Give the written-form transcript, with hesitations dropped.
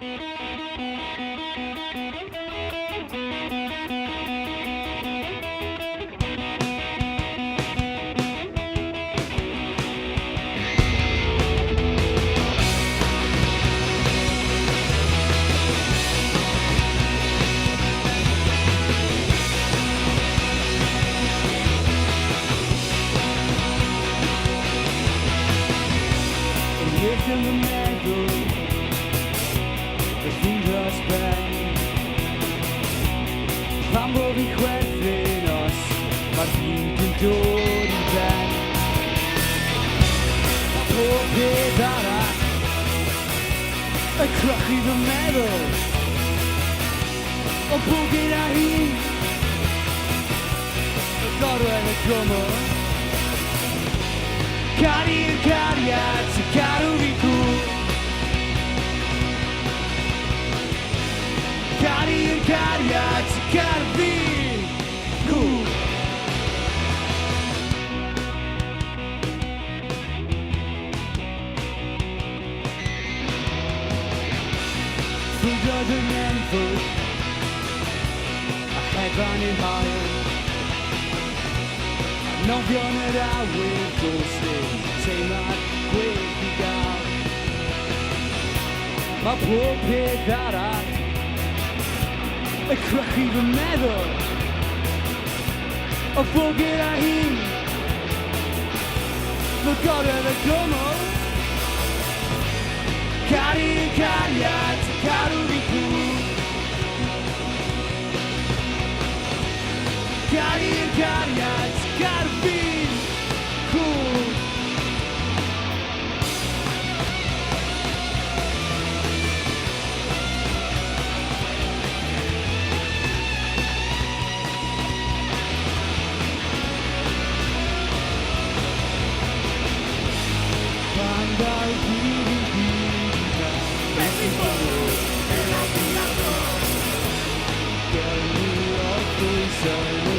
In the meadow, the fingers bang. Pambo di chwerthin os mae'r byd yn dod i ben. A pob peth arall yn crychu fy meddwl o bod gyda hi y gorwedd y drwmwr. Cari'r cariad sy'n cadw fi cwl. Cari'r cariad sy'n cadw fi cwl. Ffrwydrodd yng Nghenfwd a hedfan i'r haul. Nofio yn yr awyr does dim teimlad gwell i gael. Mae pob peth arall yn crychu fy meddwl o bod gyda hi fy gorwedd y drwmwr. Cari'r cariad sy'n cadw fi cwl. Cari'r cariad sy'n cadw fi cwl. Pan dal gyd i gyd beth i fod yn agor. Gelw o'r pwysau